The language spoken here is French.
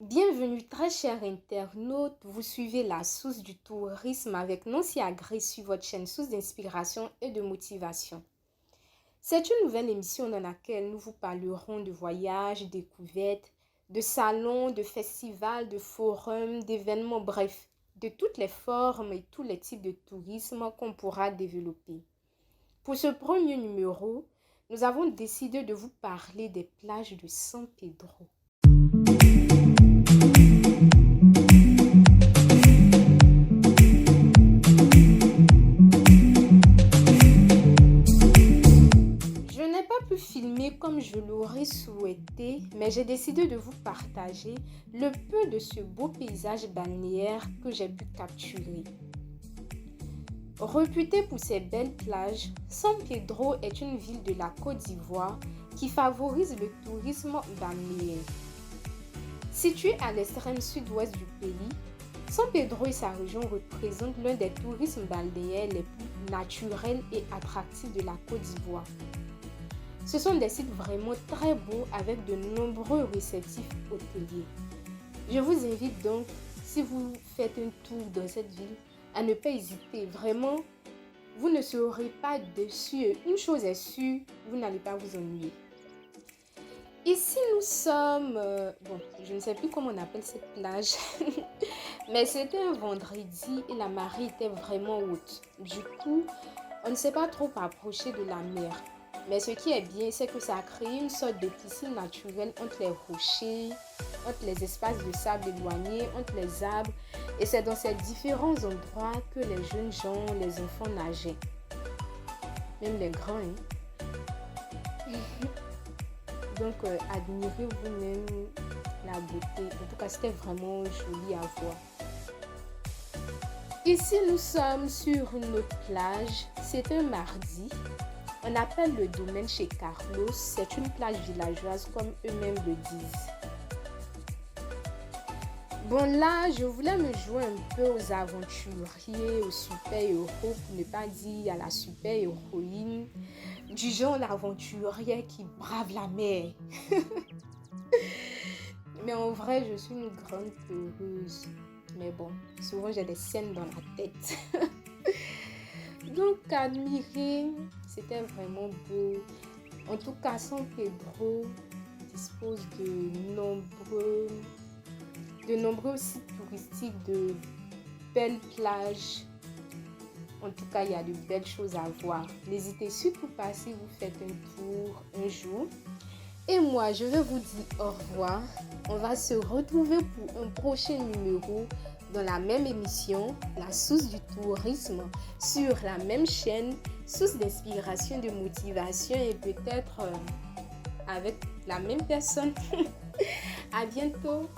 Bienvenue très chers internautes, vous suivez la source du tourisme avec Nancy Agré sur votre chaîne Source d'inspiration et de motivation. C'est une nouvelle émission dans laquelle nous vous parlerons de voyages, découvertes, de salons, de festivals, de forums, d'événements, bref, de toutes les formes et tous les types de tourisme qu'on pourra développer. Pour ce premier numéro, nous avons décidé de vous parler des plages de San Pedro. Je n'ai pas pu filmer comme je l'aurais souhaité, mais j'ai décidé de vous partager le peu de ce beau paysage balnéaire que j'ai pu capturer. Réputée pour ses belles plages, San Pedro est une ville de la Côte d'Ivoire qui favorise le tourisme balnéaire. Située à l'extrême sud-ouest du pays, San Pedro et sa région représentent l'un des tourismes balnéaires les plus naturels et attractifs de la Côte d'Ivoire. Ce sont des sites vraiment très beaux avec de nombreux réceptifs hôteliers. Je vous invite donc, si vous faites un tour dans cette ville, à ne pas hésiter. Vraiment, vous ne serez pas déçus. Une chose est sûre, vous n'allez pas vous ennuyer. Ici, nous sommes... je ne sais plus comment on appelle cette plage. Mais c'était un vendredi et la marée était vraiment haute. Du coup, on ne s'est pas trop approché de la mer. Mais ce qui est bien, c'est que ça a créé une sorte de piscine naturelle entre les rochers, entre les espaces de sable éloignés, entre les arbres. Et c'est dans ces différents endroits que les jeunes gens, les enfants nageaient. Même les grands, hein. Donc, admirez vous-même la beauté. En tout cas, c'était vraiment joli à voir. Ici, nous sommes sur une autre plage. C'est un mardi. On appelle le domaine chez Carlos. C'est une plage villageoise comme eux-mêmes le disent. Bon là, je voulais me jouer un peu aux aventuriers, aux super-héros, pour ne pas dire à la super-héroïne, du genre l'aventurier qui brave la mer. Mais en vrai, je suis une grande peureuse. Mais bon, souvent j'ai des scènes dans la tête. Donc, admirer, c'était vraiment beau. En tout cas, San Pedro dispose de nombreux sites touristiques, de belles plages. En tout cas, il y a de belles choses à voir. N'hésitez surtout pas si vous faites un tour un jour. Et moi, je vais vous dire au revoir. On va se retrouver pour un prochain numéro dans la même émission, la source du tourisme, sur la même chaîne, source d'inspiration, de motivation et peut-être avec la même personne. À bientôt.